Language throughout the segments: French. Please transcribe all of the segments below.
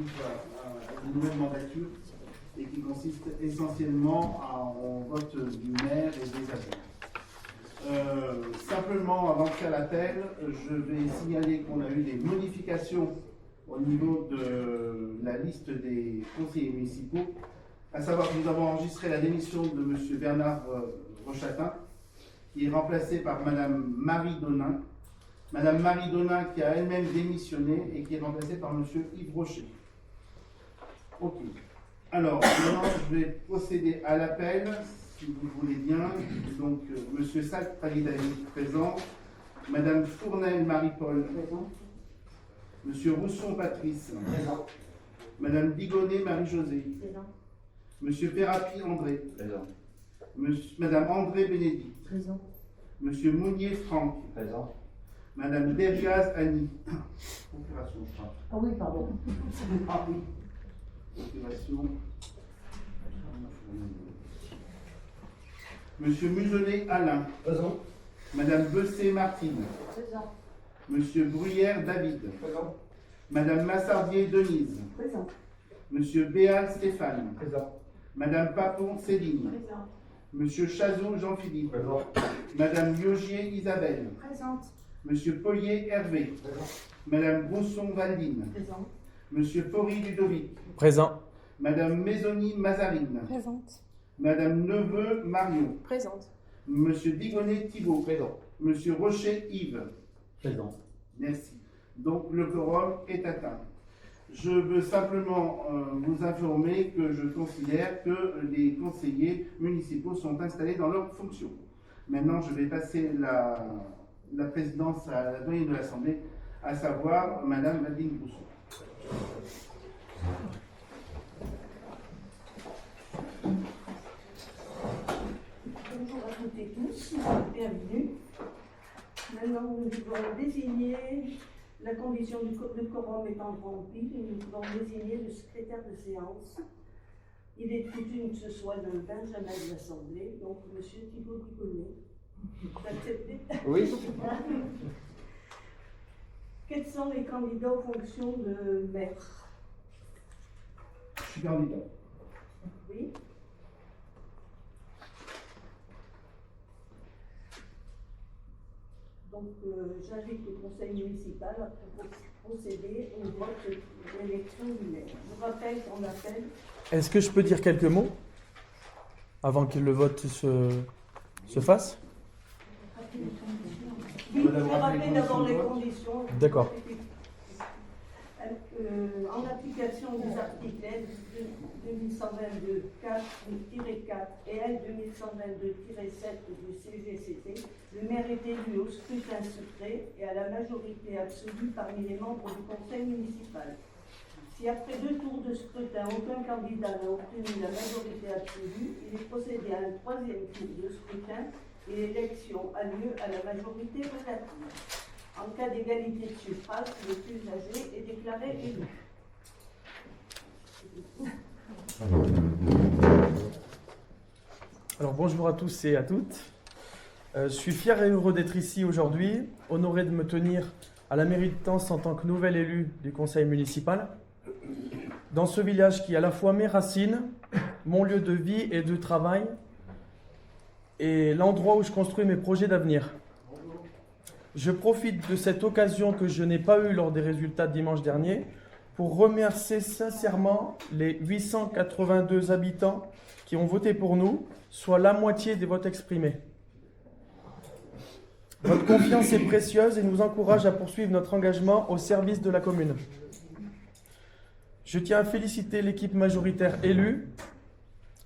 à de nouvelles mandatures et qui consiste essentiellement au vote du maire et des adjoints. Simplement, avant de faire l'appel, je vais signaler qu'on a eu des modifications au niveau de la liste des conseillers municipaux, à savoir que nous avons enregistré la démission de M. Bernard Rochatin, qui est remplacé par Mme Marie Donin. Mme Marie Donin qui a elle-même démissionné et qui est remplacée par M. Yves Rocher. Ok. Alors, maintenant, je vais procéder à l'appel, si vous voulez bien. Donc, M. Saltali David présent, Mme Fournel Marie-Paul présent, M. Rousson Patrice présent, Mme Bigonnet Marie-Josée présent, M. Ferrapi André présent, Mme André Bénédicte présent, M. Mounier Franck présent, Mme Derriaz Annie. Opération, je crois. Ah oui, pardon. Ah oui. Opération. Monsieur Muselet Alain. Présent. Madame Bessé Martine. Présent. Monsieur Bruyère David. Présent. Madame Massardier Denise. Présent. Monsieur Béal Stéphane. Présent. Madame Papon Céline. Présent. Monsieur Chazot Jean-Philippe. Présent. Madame Yogier Isabelle. Présente. Monsieur Paulier Hervé. Présent. Madame Brousson Valdine. Présent. Monsieur Faury Ludovic. Présent. Madame Maisoni Mazarine. Présente. Madame Neveu Marion. Présente. Monsieur Bigonnet Thibault. Présent. Monsieur Rocher Yves. Présent. Merci. Donc le quorum est atteint. Je veux simplement vous informer que je considère que les conseillers municipaux sont installés dans leurs fonctions. Maintenant, je vais passer la présidence à la doyenne de l'Assemblée, à savoir Madame Nadine Brousseau. Bonjour à toutes et tous, bienvenue. Maintenant, nous devons désigner la condition de quorum étant remplie, nous devons désigner le secrétaire de séance. Il est coutume que ce soit le Benjamin de l'Assemblée, donc M. Thibault Bigonnet. Vous acceptez? Oui. Quels sont les candidats aux fonctions de maire? Je suis candidat. Oui. Donc, j'invite le conseil municipal à procéder au vote de l'élection du maire. Je vous rappelle qu'on appelle. Est-ce que je peux dire quelques mots avant que le vote se fasse? Oui, je vais rappeler d'abord les conditions. D'accord. En application des articles L 2122-4 et L 2122-7 du CGCT, le maire est élu au scrutin secret et à la majorité absolue parmi les membres du conseil municipal. Si après 2 tours de scrutin, aucun candidat n'a obtenu la majorité absolue, il est procédé à un 3e tour de scrutin et l'élection a lieu à la majorité relative. En cas d'égalité de suffrage, le plus âgé est déclaré élu. Alors bonjour à tous et à toutes. Je suis fier et heureux d'être ici aujourd'hui, honoré de me tenir à la mairie de Tence en tant que nouvel élu du conseil municipal. Dans ce village qui est à la fois mes racines, mon lieu de vie et de travail, et l'endroit où je construis mes projets d'avenir. Je profite de cette occasion que je n'ai pas eue lors des résultats de dimanche dernier pour remercier sincèrement les 882 habitants qui ont voté pour nous, soit la moitié des votes exprimés. Votre confiance est précieuse et nous encourage à poursuivre notre engagement au service de la commune. Je tiens à féliciter l'équipe majoritaire élue.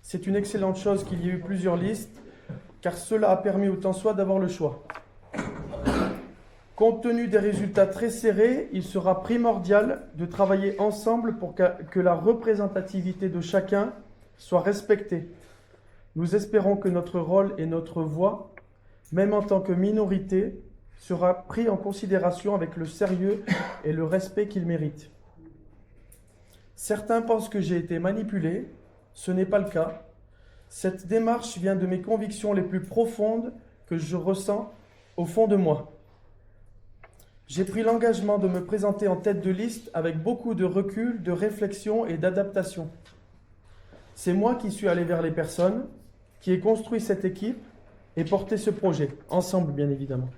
C'est une excellente chose qu'il y ait eu plusieurs listes, car cela a permis autant soit d'avoir le choix. Compte tenu des résultats très serrés, il sera primordial de travailler ensemble pour que la représentativité de chacun soit respectée. Nous espérons que notre rôle et notre voix, même en tant que minorité, sera pris en considération avec le sérieux et le respect qu'il mérite. Certains pensent que j'ai été manipulé, ce n'est pas le cas. Cette démarche vient de mes convictions les plus profondes que je ressens au fond de moi. J'ai pris l'engagement de me présenter en tête de liste avec beaucoup de recul, de réflexion et d'adaptation. C'est moi qui suis allé vers les personnes, qui ai construit cette équipe et porté ce projet, ensemble bien évidemment.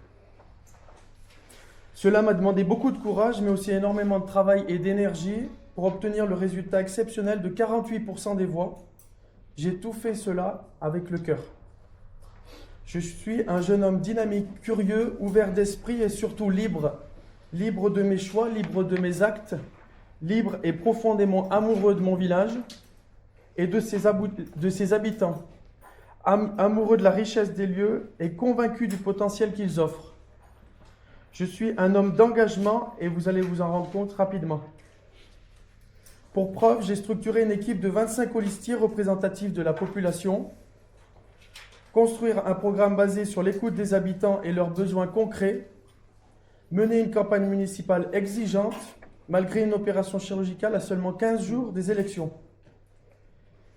Cela m'a demandé beaucoup de courage, mais aussi énormément de travail et d'énergie pour obtenir le résultat exceptionnel de 48% des voix. J'ai tout fait cela avec le cœur. Je suis un jeune homme dynamique, curieux, ouvert d'esprit et surtout libre. Libre de mes choix, libre de mes actes, libre et profondément amoureux de mon village et de ses habitants, amoureux de la richesse des lieux et convaincu du potentiel qu'ils offrent. Je suis un homme d'engagement et vous allez vous en rendre compte rapidement. Pour preuve, j'ai structuré une équipe de 25 holistiers représentatifs de la population, construire un programme basé sur l'écoute des habitants et leurs besoins concrets, mener une campagne municipale exigeante, malgré une opération chirurgicale à seulement 15 jours des élections.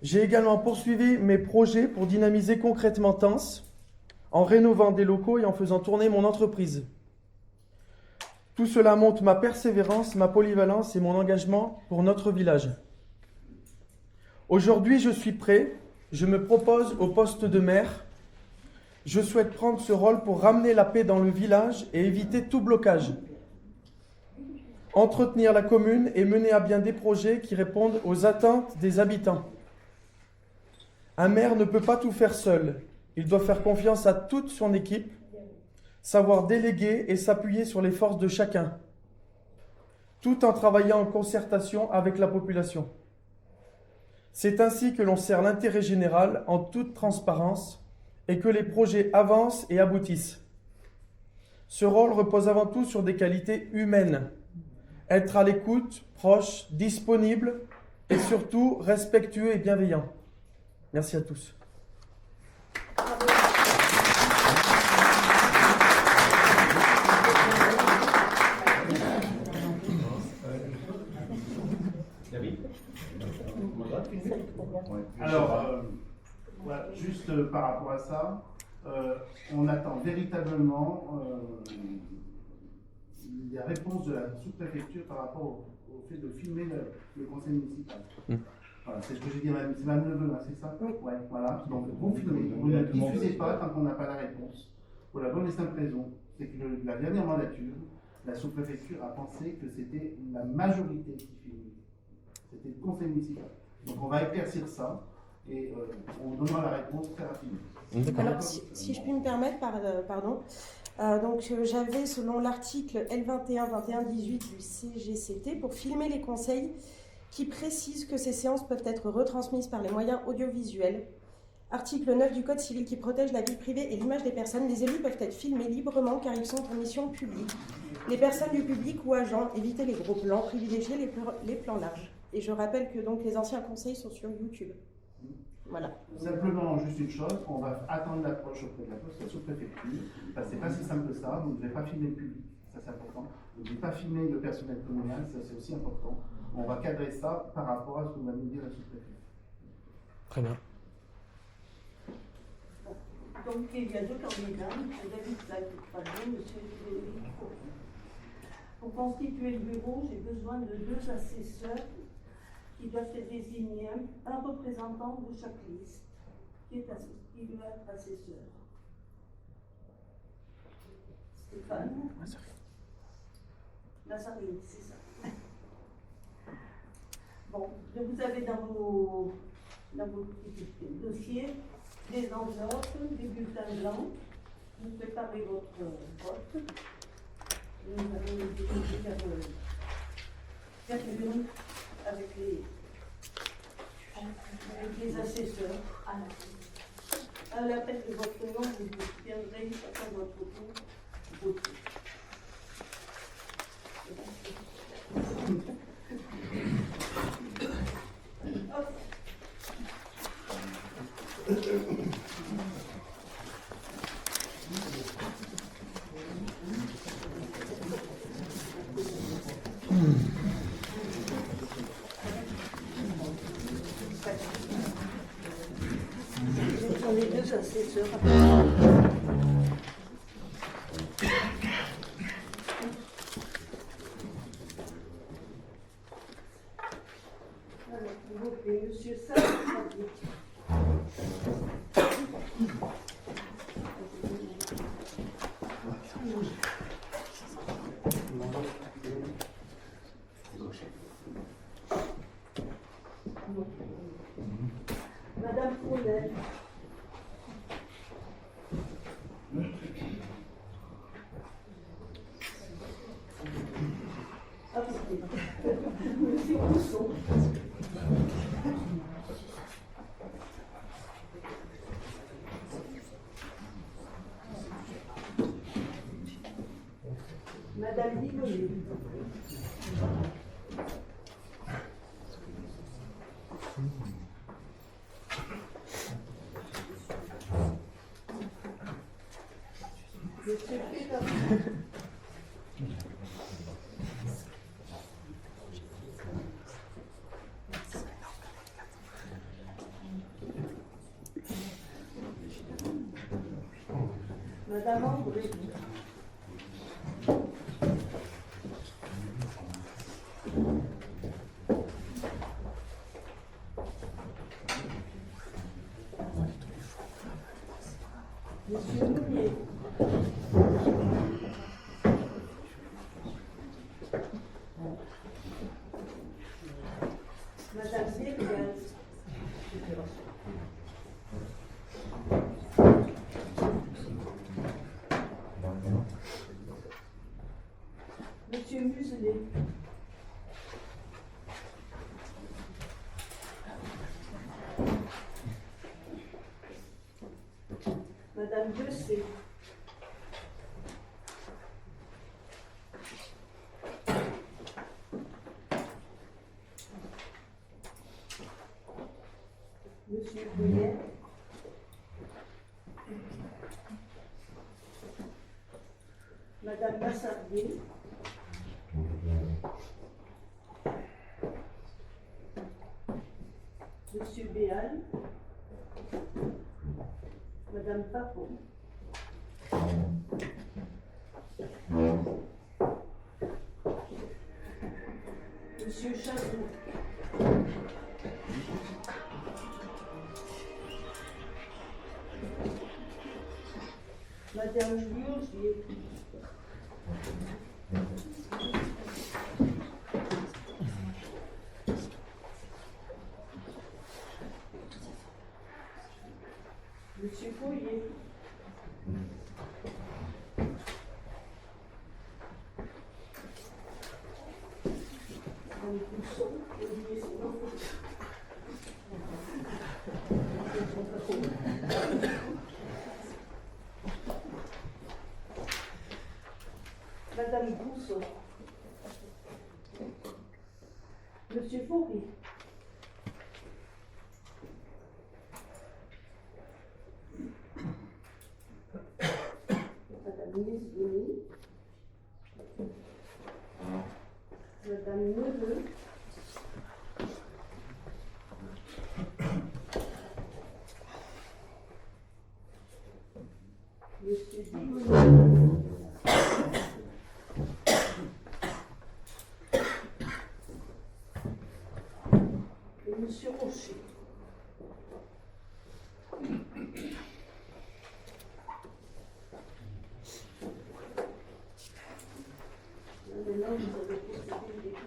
J'ai également poursuivi mes projets pour dynamiser concrètement Tence, en rénovant des locaux et en faisant tourner mon entreprise. Tout cela montre ma persévérance, ma polyvalence et mon engagement pour notre village. Aujourd'hui, je suis prêt, je me propose au poste de maire. Je souhaite prendre ce rôle pour ramener la paix dans le village et éviter tout blocage. Entretenir la commune et mener à bien des projets qui répondent aux attentes des habitants. Un maire ne peut pas tout faire seul. Il doit faire confiance à toute son équipe, savoir déléguer et s'appuyer sur les forces de chacun, tout en travaillant en concertation avec la population. C'est ainsi que l'on sert l'intérêt général en toute transparence et que les projets avancent et aboutissent. Ce rôle repose avant tout sur des qualités humaines. Être à l'écoute, proche, disponible et surtout respectueux et bienveillant. Merci à tous. Alors, voilà, juste par rapport à ça, on attend véritablement les réponses de la sous-préfecture par rapport au fait de filmer le conseil municipal. Voilà, c'est ce que j'ai dit à Mme Neveu, c'est ça? Oui. Ouais, voilà. Donc, vous filmez, vous ne diffusez pas tant qu'on n'a pas la réponse. Pour la bonne et simple raison, c'est que la dernière mandature, la sous-préfecture a pensé que c'était la majorité qui filmait. C'était le conseil municipal. Donc, on va éclaircir ça et on donnera la réponse très rapidement. Alors, si je puis me permettre, pardon. Donc, j'avais, selon l'article L21-21-18 du CGCT, pour filmer les conseils, qui précise que ces séances peuvent être retransmises par les moyens audiovisuels. Article 9 du Code civil qui protège la vie privée et l'image des personnes. Les élus peuvent être filmés librement car ils sont en mission publique. Les personnes du public ou agents, évitez les gros plans, privilégiez les plans larges. Et je rappelle que donc les anciens conseils sont sur YouTube. Voilà. Simplement, juste une chose, on va attendre l'approche auprès de la sous-préfecture. C'est pas si simple que ça, vous ne devez pas filmer le public, ça c'est important. Vous ne devez pas filmer le personnel communal, ça c'est aussi important. On va cadrer ça par rapport à ce qu'on va nous dire la sous-préfecture. Très bien. Donc il y a deux candidats, M. David Pardon, M. Frédéric Faux. Pour constituer le bureau, j'ai besoin de 2 assesseurs qui doivent être désignés, un représentant de chaque liste qui doit être assesseur. Stéphane Lazarine, c'est ça. Bon, vous avez dans vos petits dossiers des enveloppes, des bulletins blancs. Vous préparez votre vote. Nous allons les déposer vers l'une avec les assesseurs. À l'appel de votre nom, vous viendrez chacun votre tour voter. Ce sont les 2 assesseurs. et Monsieur Salah. Madame Fournel. Monsieur Rousseau. Madame Digolet. Monsieur Pétard. Madame André. Monsieur Mounier. Madame Zélias. Monsieur Muselet. Madame Bessé. Monsieur Bouillet. Madame Massardier. Monsieur Béal. Madame Papon. Monsieur Chazot. Madame Liogier. Monsieur Foyer. Madame Pousson. Olivier Simon. Madame Rousseau. Monsieur Faury. Madame Nisboni. Madame Neveu. Monsieur Digoni. Et Monsieur Rocher. Maintenant, vous avez procédé les équipes.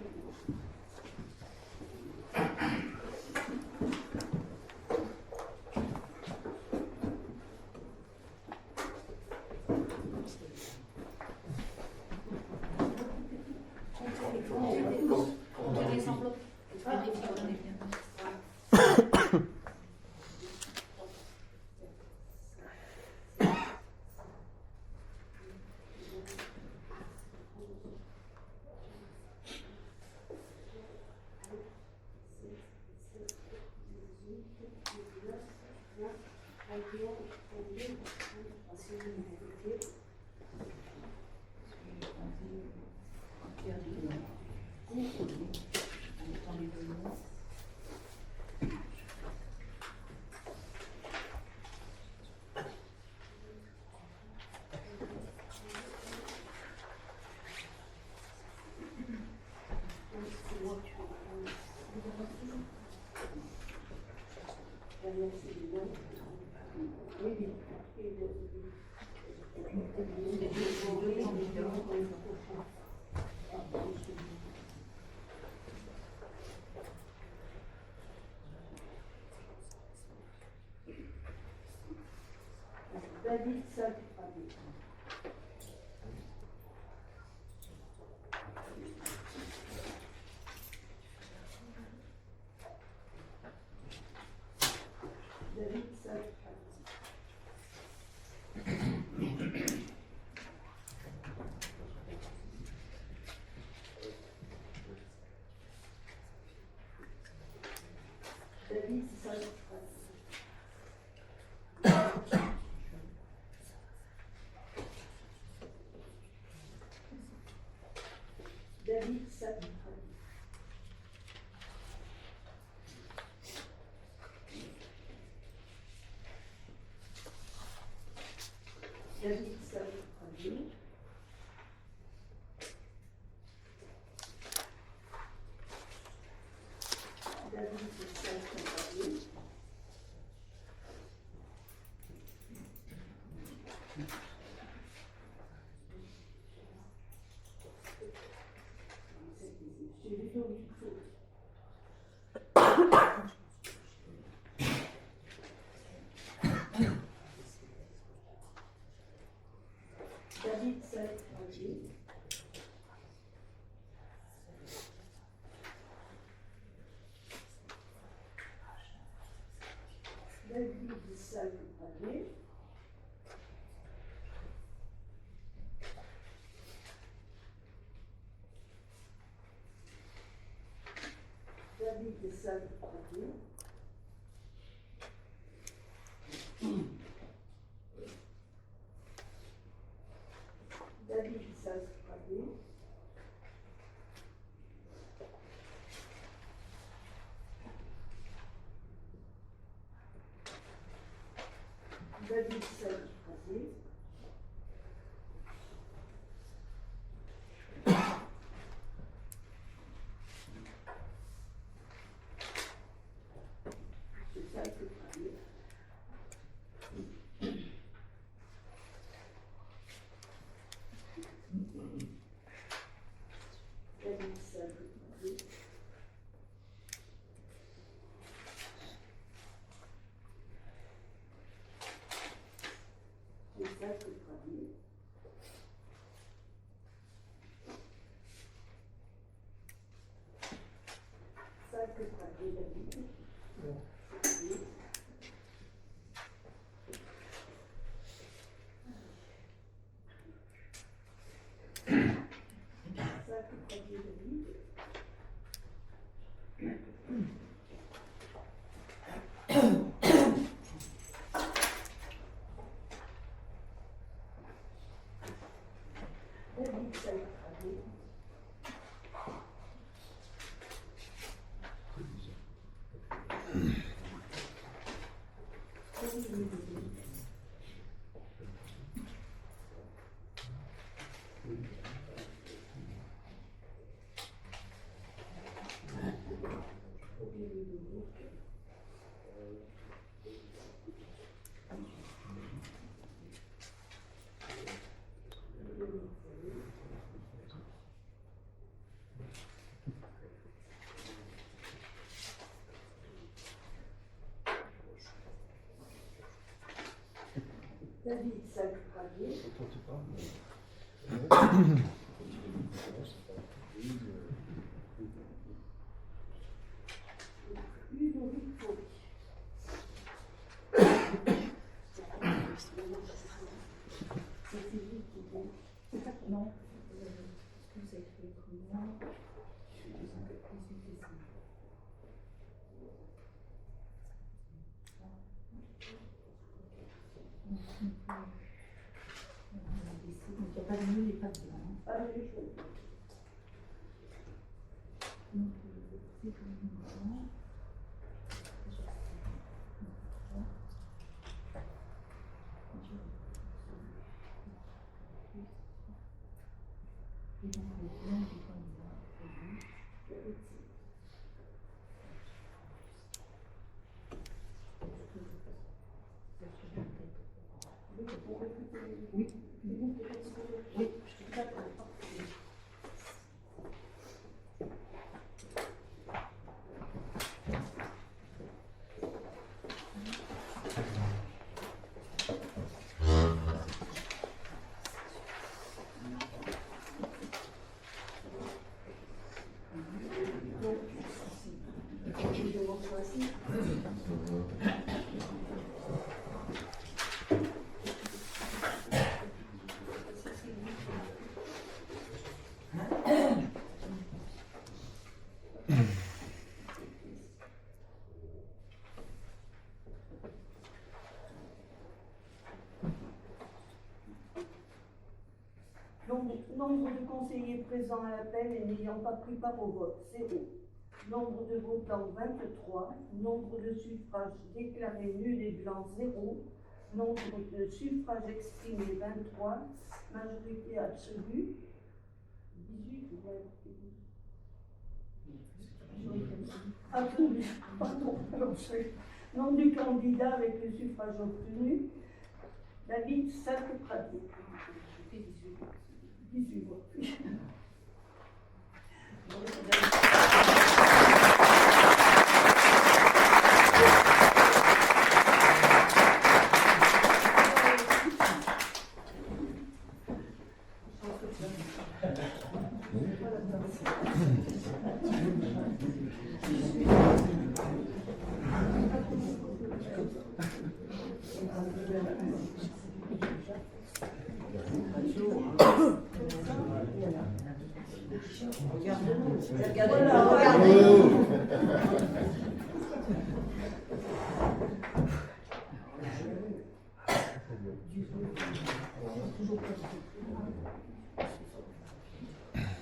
David Salpradi. David Salpradi. David Salpradi. David Salpradi. David Salpradi. David Salpradi. David Salpradi. David Salpradi. David Salpradi. David Salpradi. David Salpradi. David Salpradi. David Salpradi. Ludovic Fauque. Non. Vous écrivez comment? Il n'y a pas de nul et pas de blanc. Ah, mais les choses. Donc, c'est comme ça. Et donc, le blanc du candidat. Oui. Oui. Nombre de conseillers présents à l'appel et n'ayant pas pris part au vote, 0. Nombre de votants, 23. Nombre de suffrages déclarés nuls et blancs, 0. Nombre de suffrages exprimés, 23. Majorité absolue, 18. Absolue, pardon. Nombre du candidat avec le suffrage obtenu, David Sac-Pratique. 18 voix.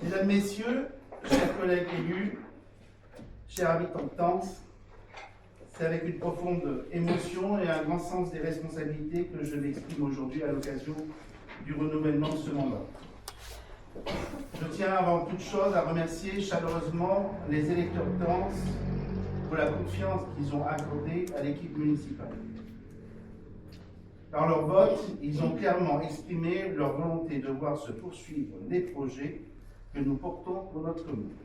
Mesdames, Messieurs, chers collègues élus, chers habitants de Tence, c'est avec une profonde émotion et un grand sens des responsabilités que je m'exprime aujourd'hui à l'occasion du renouvellement de ce mandat. Je tiens avant toute chose à remercier chaleureusement les électeurs de Tence pour la confiance qu'ils ont accordée à l'équipe municipale. Par leur vote, ils ont clairement exprimé leur volonté de voir se poursuivre les projets que nous portons pour notre commune.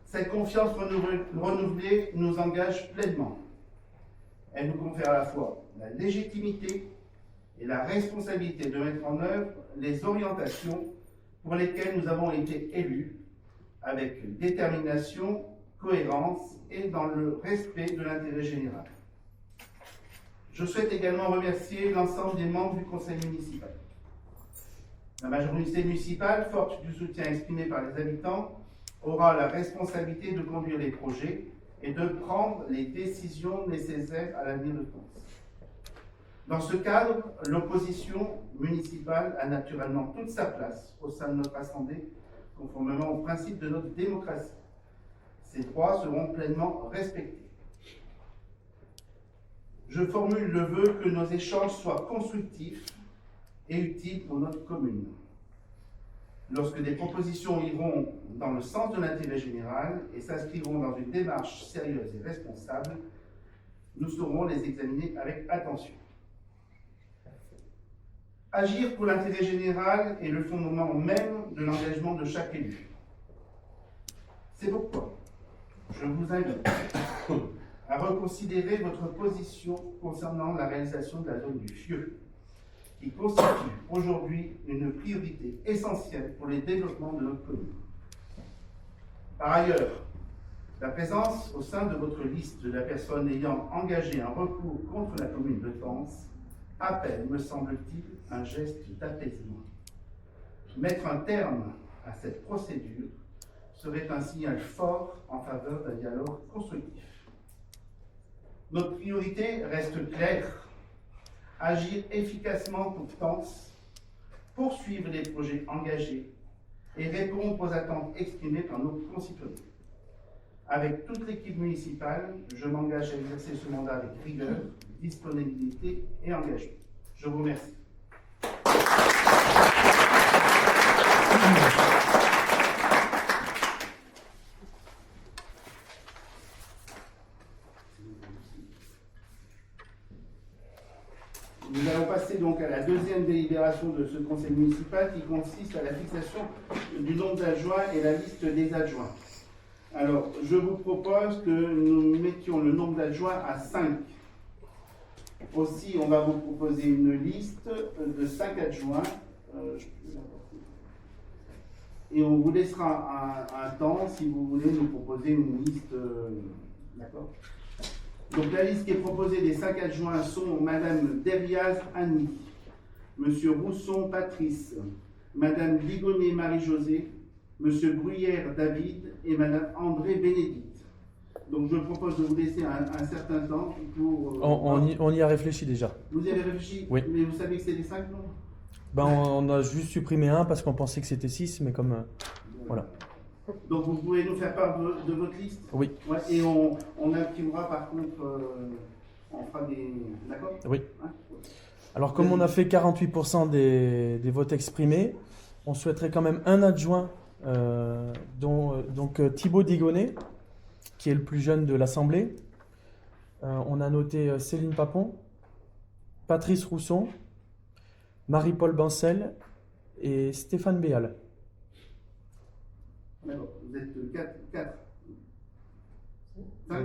Cette confiance renouvelée nous engage pleinement. Elle nous confère à la fois la légitimité et la responsabilité de mettre en œuvre les orientations pour lesquelles nous avons été élus, avec détermination, cohérence et dans le respect de l'intérêt général. Je souhaite également remercier l'ensemble des membres du conseil municipal. La majorité municipale, forte du soutien exprimé par les habitants, aura la responsabilité de conduire les projets et de prendre les décisions nécessaires à l'avenir de Tence. Dans ce cadre, l'opposition municipale a naturellement toute sa place au sein de notre Assemblée, conformément aux principes de notre démocratie. Ces droits seront pleinement respectés. Je formule le vœu que nos échanges soient constructifs et utiles pour notre commune. Lorsque des propositions iront dans le sens de l'intérêt général et s'inscriront dans une démarche sérieuse et responsable, nous saurons les examiner avec attention. Agir pour l'intérêt général est le fondement même de l'engagement de chaque élu. C'est pourquoi je vous invite à reconsidérer votre position concernant la réalisation de la zone du Fieux, qui constitue aujourd'hui une priorité essentielle pour les développements de notre commune. Par ailleurs, la présence au sein de votre liste de la personne ayant engagé un recours contre la commune de Tence appelle, me semble-t-il, un geste d'apaisement. Mettre un terme à cette procédure serait un signal fort en faveur d'un dialogue constructif. Notre priorité reste claire: agir efficacement pour Tence, poursuivre les projets engagés et répondre aux attentes exprimées par nos concitoyens. Avec toute l'équipe municipale, je m'engage à exercer ce mandat avec rigueur, disponibilité et engagement. Je vous remercie. Nous allons passer donc à la deuxième délibération de ce conseil municipal qui consiste à la fixation du nombre d'adjoints et la liste des adjoints. Alors, je vous propose que nous mettions le nombre d'adjoints à 5. Aussi, on va vous proposer une liste de 5 adjoints. Et on vous laissera un temps si vous voulez nous proposer une liste. D'accord ? Donc la liste qui est proposée des 5 adjoints sont Madame Deriaz Annie, Monsieur Rousson Patrice, Madame Ligonnet Marie-Josée, Monsieur Bruyère David et Madame André Bénédicte. Donc je propose de vous laisser un certain temps pour... On y a réfléchi déjà. Vous y avez réfléchi? Oui. Mais vous savez que c'est les 5 noms? Ben, on a juste supprimé un parce qu'on pensait que c'était 6, mais comme... voilà. Donc vous pouvez nous faire part de votre liste? Oui. Ouais, et on activera par contre, on fera des... D'accord? Oui. Hein? Alors comme on a fait 48% des votes exprimés, on souhaiterait quand même un adjoint, donc Thibaut Digonnet, qui est le plus jeune de l'Assemblée. On a noté Céline Papon, Patrice Rousson, Marie-Paul Bancel et Stéphane Béal. D'accord, vous êtes 4.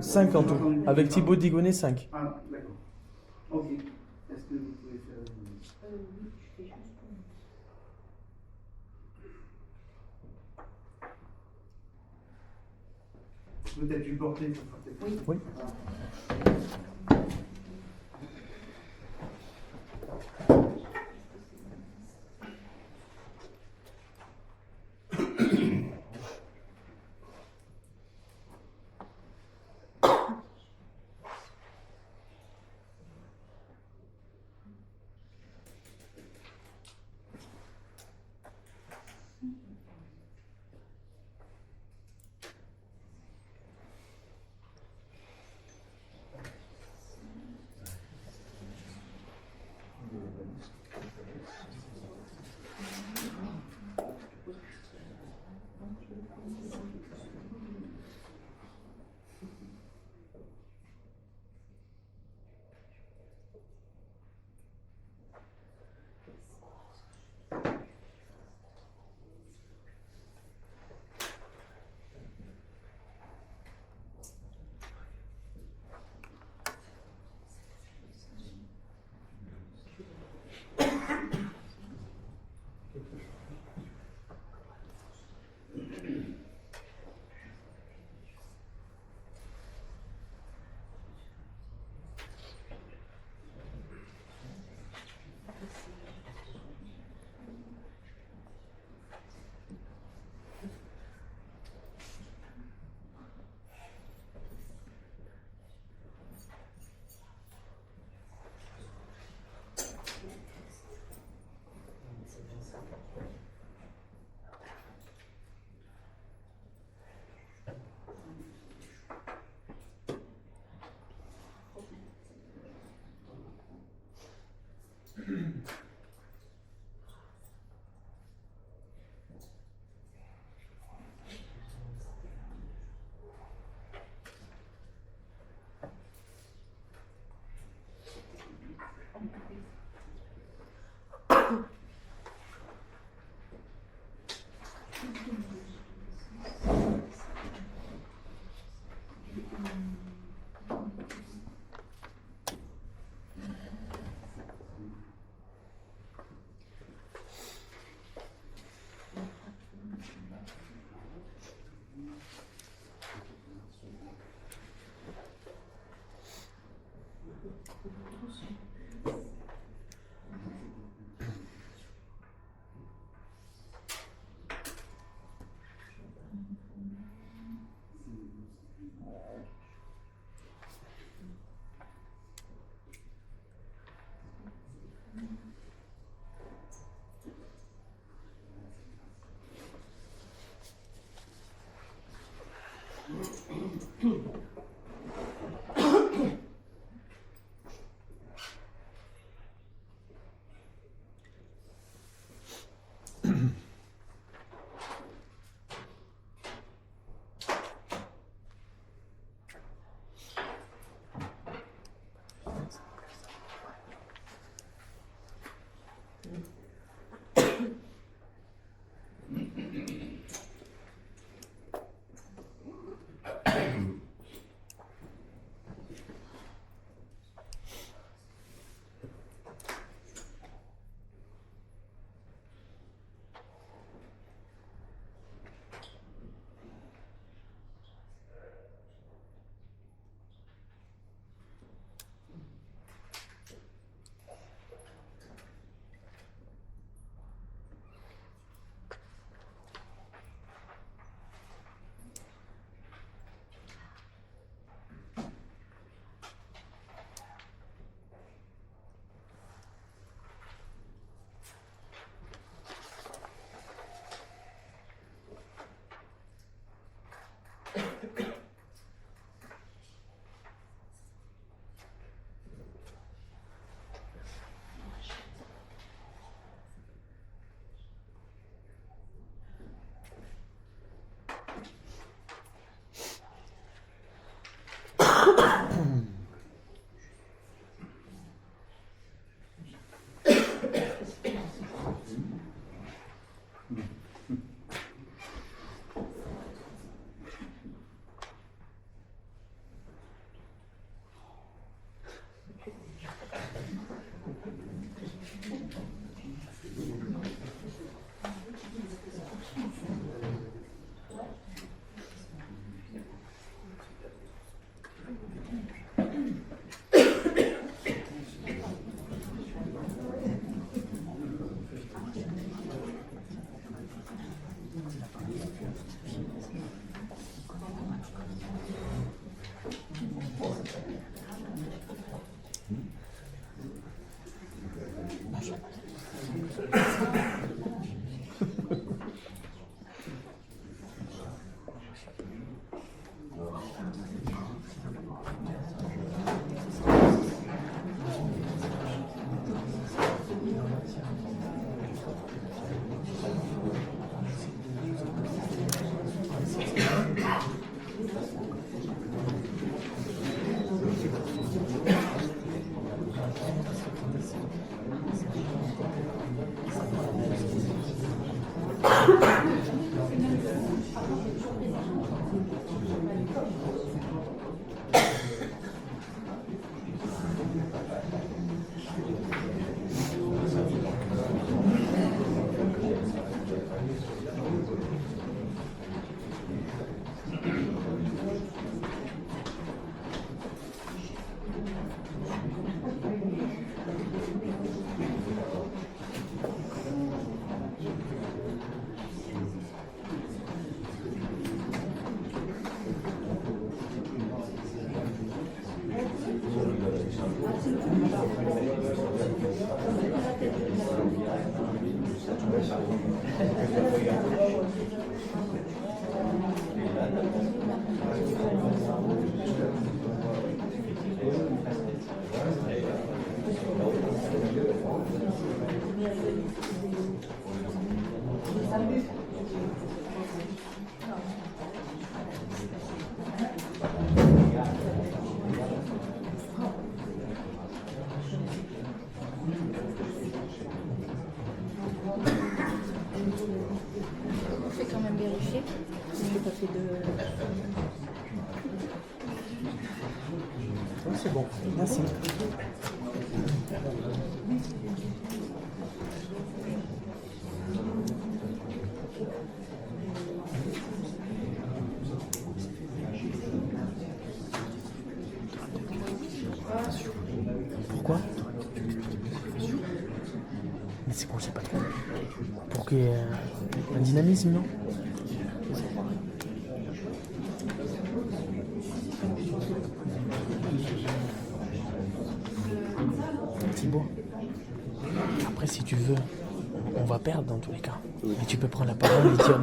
5 en tout, avec Thibaut Digonnet 5. Ah, d'accord. Ok. Est-ce que vous pouvez faire... Oui, je fais juste Peut-être du porter, ça sera peut-être... Oui. On fait quand même vérifier. Je n'ai pas fait de... Oui, c'est bon. Merci. Pourquoi? Mais c'est bon, j'ai pas trop. Pour qu'il y ait un dynamisme, non? Thibaut, après si tu veux, on va perdre dans tous les cas. Mais tu peux prendre la parole et dire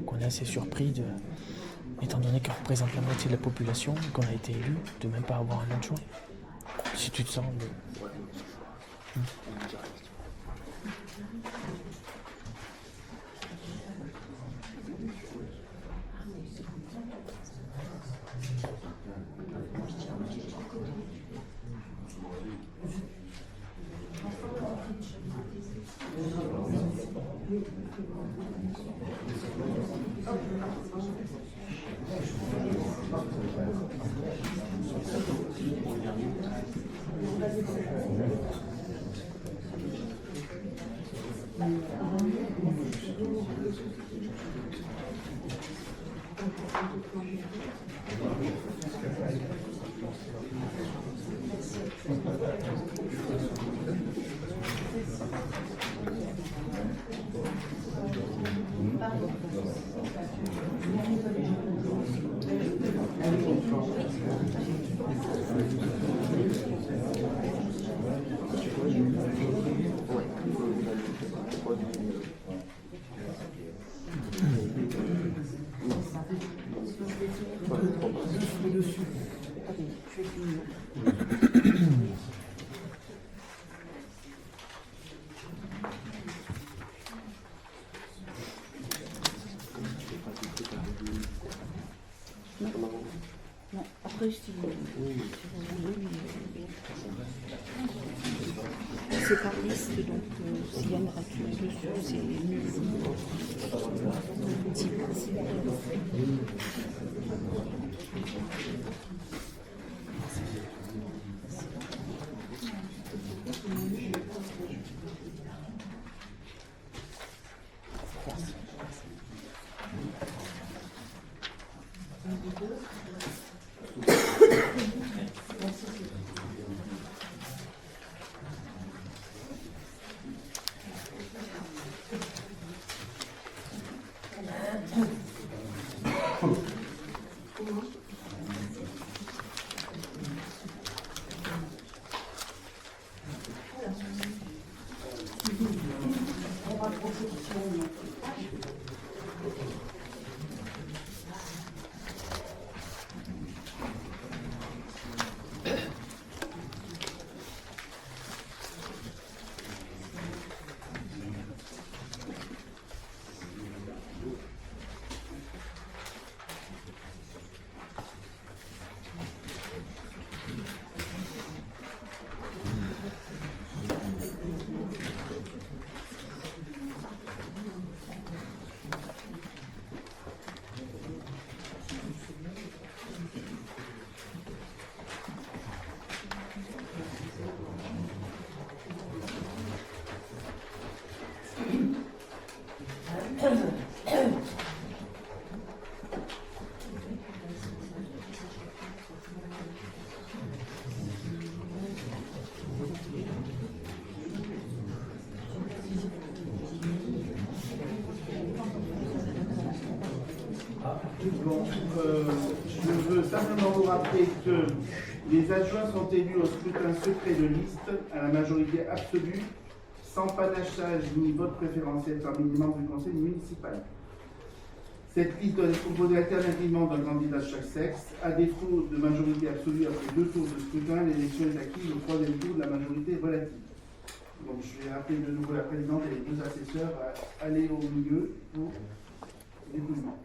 qu'on est assez surpris étant donné qu'on représente la moitié de la population, qu'on a été élu, de même pas avoir un autre choix. Si tu te sens... Non, après, si vous voulez, c'est par liste, donc s'il y a une rature dessus, c'est mieux. je veux simplement vous rappeler que les adjoints sont élus au scrutin secret de liste à la majorité absolue, sans panachage ni vote préférentiel parmi les membres du conseil municipal. Cette liste doit être composée alternativement d'un candidat de chaque sexe. À défaut de majorité absolue après 2 tours de scrutin, l'élection est acquise au 3e tour de la majorité relative. Donc je vais rappeler de nouveau la présidente et les 2 assesseurs à aller au milieu pour l'épousements.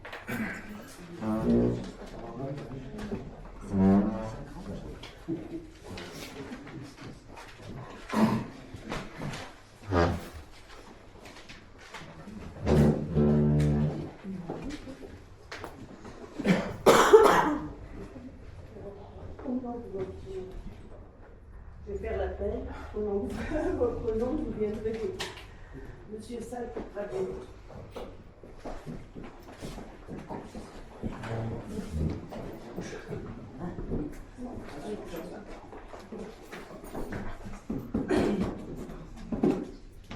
Je vais faire l'appel. Au nom de votre nom, vous viendrez voter. Monsieur Salle Raguet.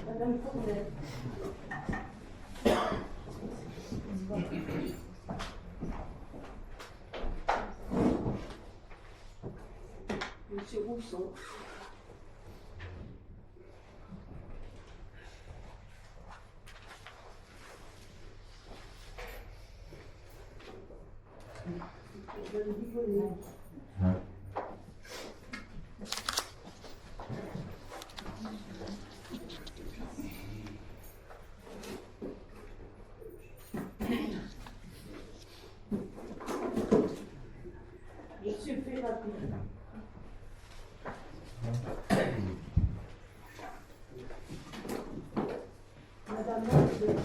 Madame Fournet. Monsieur Rousseau. Madame Digonnet. Monsieur Ferrati. Madame Marseille.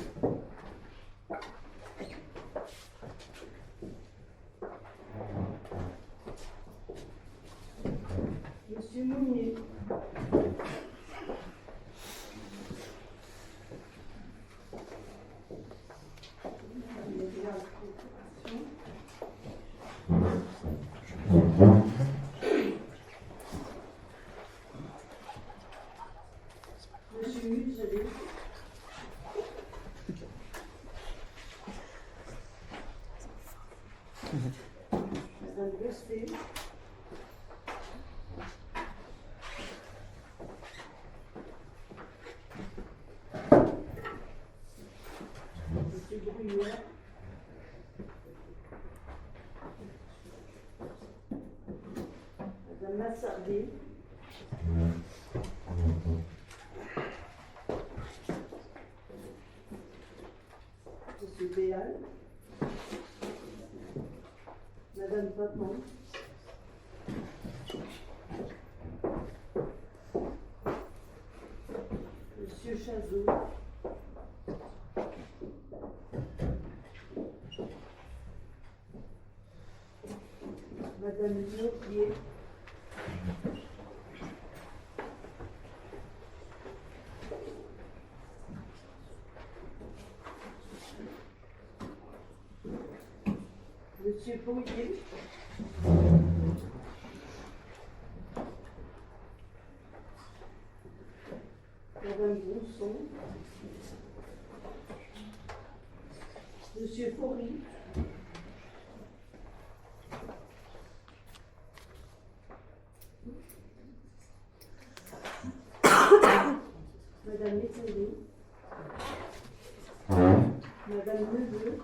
Monsieur Mounier. Monsieur Muselet. Madame Besté. Monsieur Bruyère. Madame Massardé. Monsieur Béal. Madame Papon. Monsieur Chazot. Madame Liopier. Monsieur Paulier. Madame Brousson. Monsieur Faury. Madame Métairie. Madame Neveu.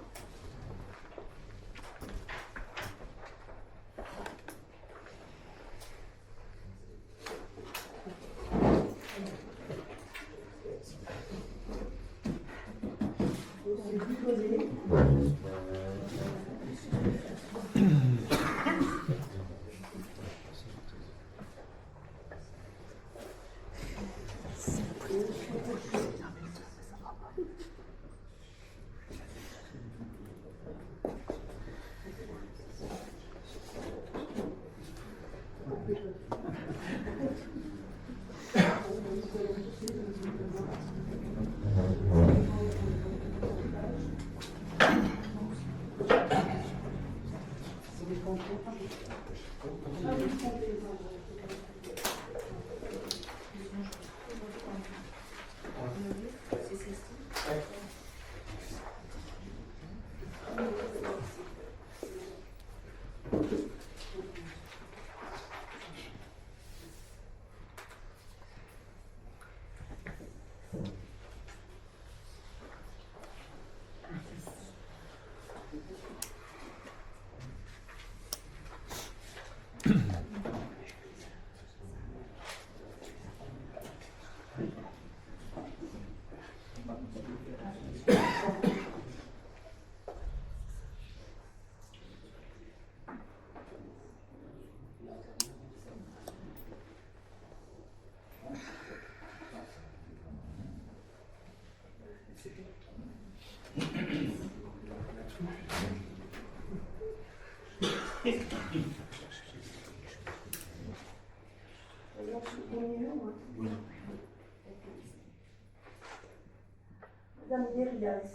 Monsieur Duconnet. premier nom, hein. Oui. Madame Derias.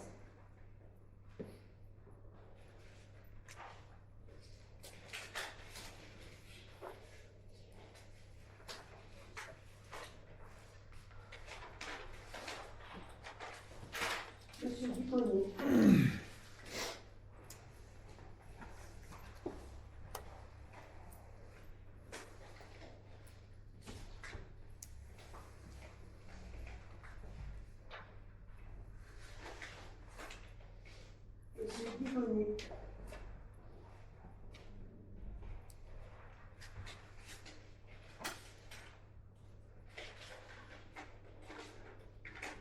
Monsieur Dupont. Monsieur Dupont.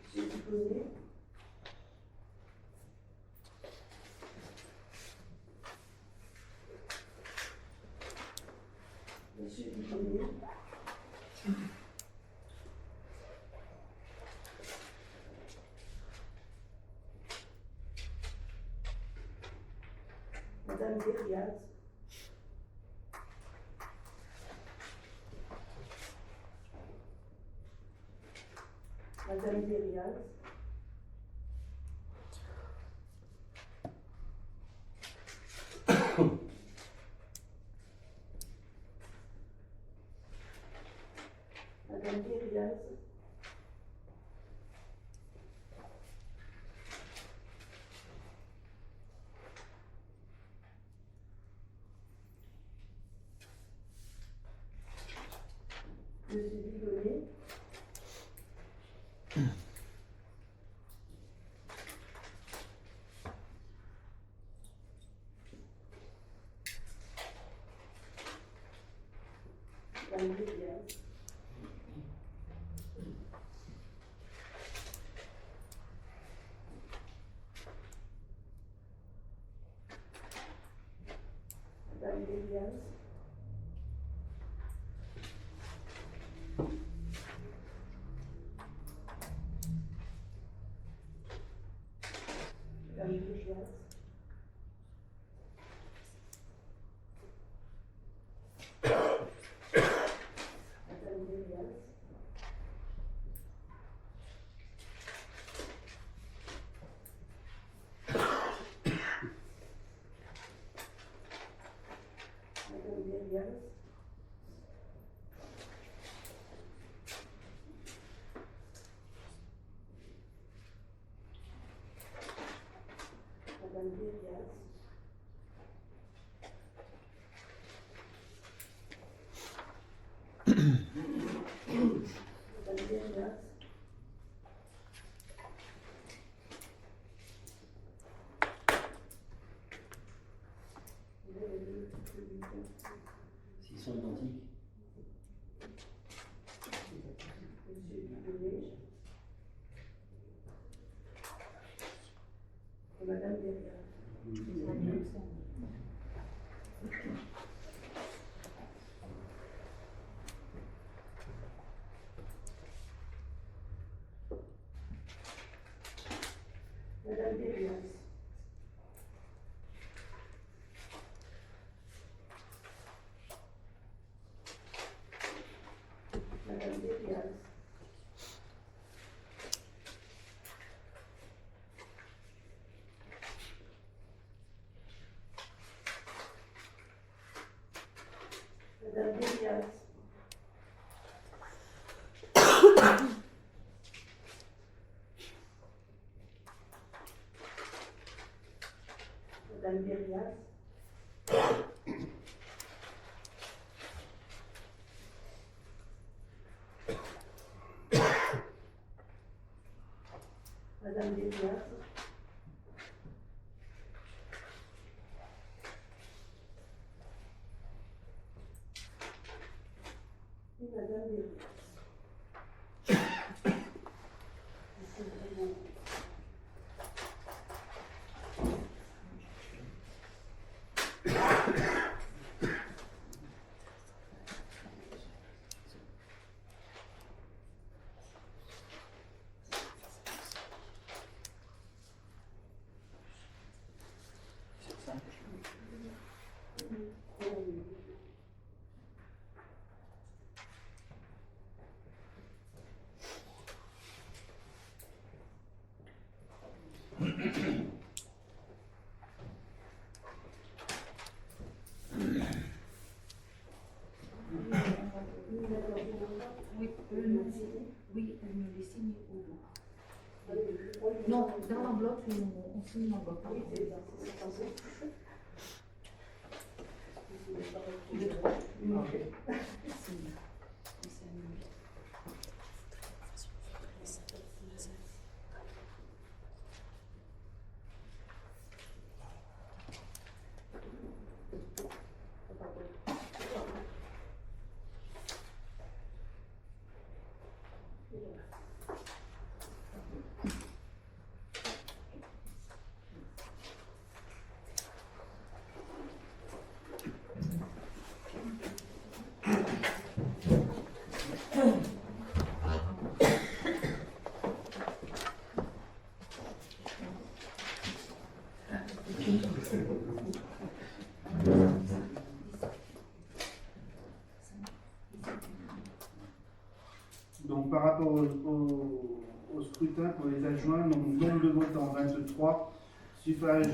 Monsieur Dupont. Monsieur Dupont. Madame Derias. Madame Derias. Madame Derias. Monsieur Dieudonné. Madame Derias. Madame Derias. Madame Derias. Madame Derias. Madame Derias. Madame Derias. Madame Derias. S'ils sont identiques. Monsieur Dieudonné. Et Madame Derias. Madame Derias. Madame Derias. Madame Derias. Madame Derias. Madame Derias. Et Madame Derias. Monsieur Dupont. Oui, oui, elle me les signe au bout. Non, dans l'enveloppe, on signe l'enveloppe. Le 3. Donc par rapport au scrutin pour les adjoints, donc nombre de votants 23, suffrage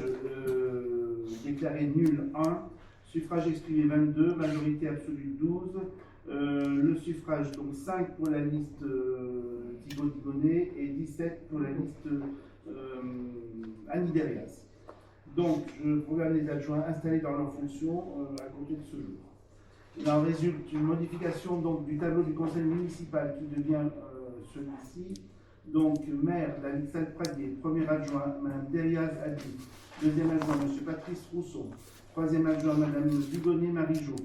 déclaré nul 1, suffrage exprimé 22, majorité absolue 12, le suffrage donc 5 pour la liste Thibault Digonnet et 17 pour la liste Annie Derrias. Donc je programme les adjoints installés dans leurs fonctions à compter de ce jour. Il en résulte une modification donc, du tableau du conseil municipal qui devient celui-ci. Donc, maire, David Salpradier, premier adjoint, Mme Derriaz Adi, deuxième adjoint, M. Patrice Rousseau, troisième adjoint, Mme Dugonnet Marie-Jo,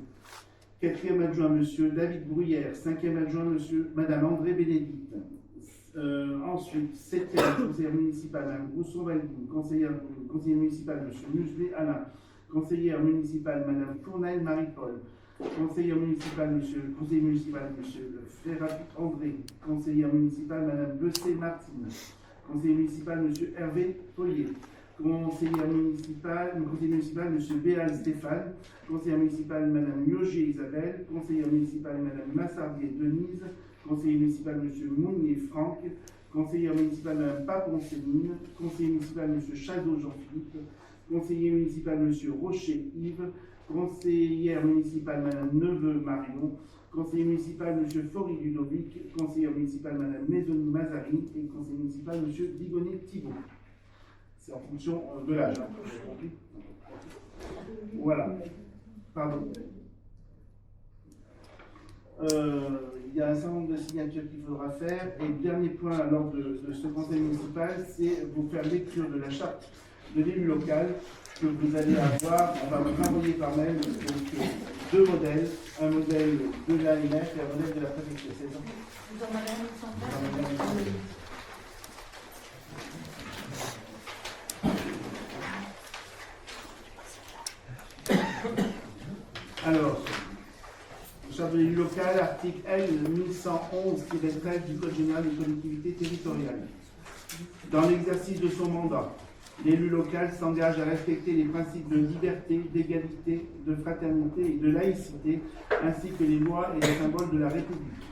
quatrième adjoint, M. David Bruyère, cinquième adjoint, Mme André Bénédicte. Ensuite, septième conseillère municipale, Mme Rousseau-Valdim, conseiller municipal, M. Muselet Alain, conseillère municipale, Mme Tournelle Marie-Paul, conseiller municipal, M. Ferrat André, conseillère municipale, Mme Bessé Martine, conseiller municipal, M. Hervé Paulier, conseiller municipal, M. Béal Stéphane, conseillère municipale, Mme Miogier Isabelle, conseillère municipale, Mme Massardier Denise, conseiller municipal, M. Mounier Franck, conseillère municipale, Mme Papon Céline, conseiller municipal, M. Chazot Jean-Philippe, conseiller municipal, M. Rocher Yves, conseillère municipale, Mme Neveu Marion, conseiller municipal, M. Faury Ludovic, conseillère municipale, Mme Maisoni Mazarine et conseiller municipal, M. Digonnet Thibault. C'est en fonction de l'âge. Hein. Voilà. Pardon. Il y a un certain nombre de signatures qu'il faudra faire. Et le dernier point à l'ordre de ce conseil municipal, c'est vous faire lecture de la charte de l'élu local que vous allez avoir. On va vous envoyer par mail donc, deux modèles, un modèle de l'AMF et un modèle de la préfecture. C'est ça ? Vous en avez un exemplaire ? Alors, charte de l'élu local, article L 1111-13 du Code général des collectivités territoriales. Dans l'exercice de son mandat, l'élu local s'engage à respecter les principes de liberté, d'égalité, de fraternité et de laïcité, ainsi que les lois et les symboles de la République.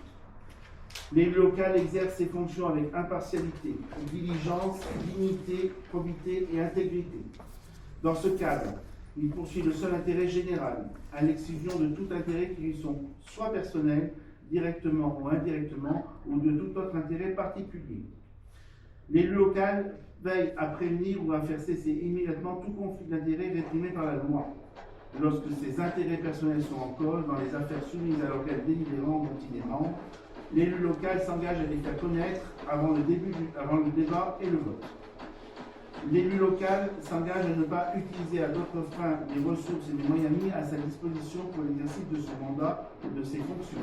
L'élu local exerce ses fonctions avec impartialité, diligence, dignité, probité et intégrité. Dans ce cadre, il poursuit le seul intérêt général, à l'exclusion de tout intérêt qui lui sont soit personnels, directement ou indirectement, ou de tout autre intérêt particulier. L'élu local veille à prévenir ou à faire cesser immédiatement tout conflit d'intérêts réprimé par la loi. Lorsque ses intérêts personnels sont en cause dans les affaires soumises à l'organe délibérant dont il est membre, l'élu local s'engage à les faire connaître avant le débat et le vote. L'élu local s'engage à ne pas utiliser à d'autres fins les ressources et les moyens mis à sa disposition pour l'exercice de son mandat et de ses fonctions.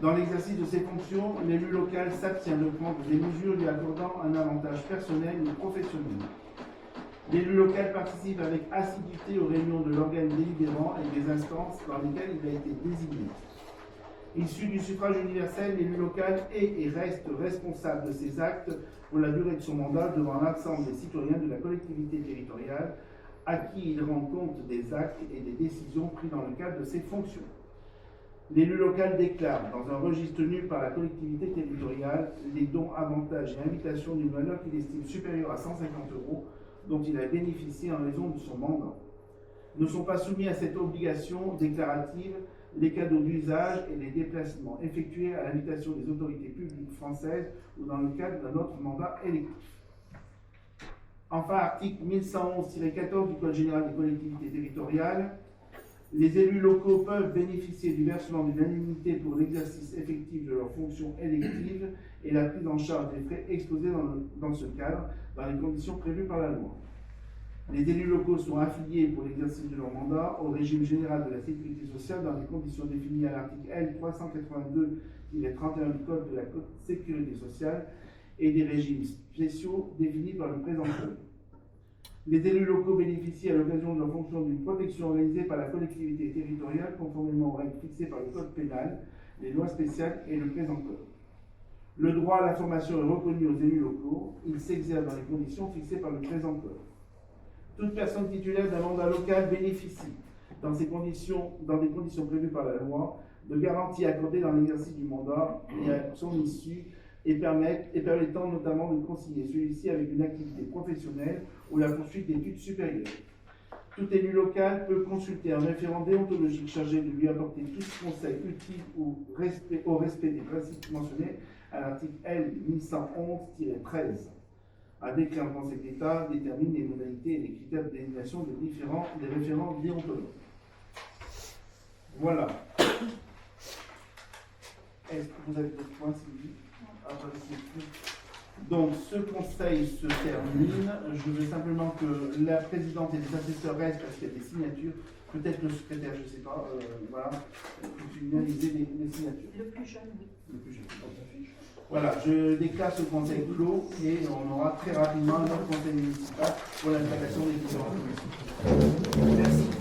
Dans l'exercice de ses fonctions, l'élu local s'abstient de prendre des mesures lui accordant un avantage personnel ou professionnel. L'élu local participe avec assiduité aux réunions de l'organe délibérant et des instances dans lesquelles il a été désigné. Issu du suffrage universel, l'élu local est et reste responsable de ses actes pour la durée de son mandat devant l'ensemble des citoyens de la collectivité territoriale à qui il rend compte des actes et des décisions prises dans le cadre de ses fonctions. L'élu local déclare dans un registre tenu par la collectivité territoriale les dons, avantages et invitations d'une valeur qu'il estime supérieure à 150 € dont il a bénéficié en raison de son mandat. Ne sont pas soumis à cette obligation déclarative les cadeaux d'usage et les déplacements effectués à l'invitation des autorités publiques françaises ou dans le cadre d'un autre mandat électif. Enfin, article 1111-14 du Code général des collectivités territoriales, les élus locaux peuvent bénéficier du versement d'une indemnité pour l'exercice effectif de leurs fonctions électives et la prise en charge des frais exposés dans ce cadre, dans les conditions prévues par la loi. Les élus locaux sont affiliés pour l'exercice de leur mandat au régime général de la sécurité sociale dans les conditions définies à l'article L. 382-31 du Code de la sécurité sociale et des régimes spéciaux définis par le présent code. Les élus locaux bénéficient à l'occasion de leur fonction d'une protection organisée par la collectivité territoriale conformément aux règles fixées par le code pénal, les lois spéciales et le présent code. Le droit à la formation est reconnu aux élus locaux, il s'exerce dans les conditions fixées par le présent code. Toute personne titulaire d'un mandat local bénéficie, dans des conditions prévues par la loi, de garanties accordées dans l'exercice du mandat et à son issue et permettant notamment de concilier celui-ci avec une activité professionnelle ou la poursuite d'études supérieures. Tout élu local peut consulter un référent déontologique chargé de lui apporter tout conseil utile au respect des principes mentionnés à l'article L. 1111-13. Un décret en Conseil d'État détermine les modalités et les critères de désignation des référents déontologues. Voilà. Est-ce que vous avez d'autres points, Sylvie? Donc, ce conseil se termine. Je veux simplement que la présidente et les assesseurs restent parce qu'il y a des signatures. Peut-être le secrétaire, je ne sais pas. Voilà. Pour finaliser les signatures. Le plus jeune, oui. Le plus jeune. Voilà, je déclare ce conseil clos et on aura très rapidement un autre conseil municipal pour l'installation des différentes commissions. Merci.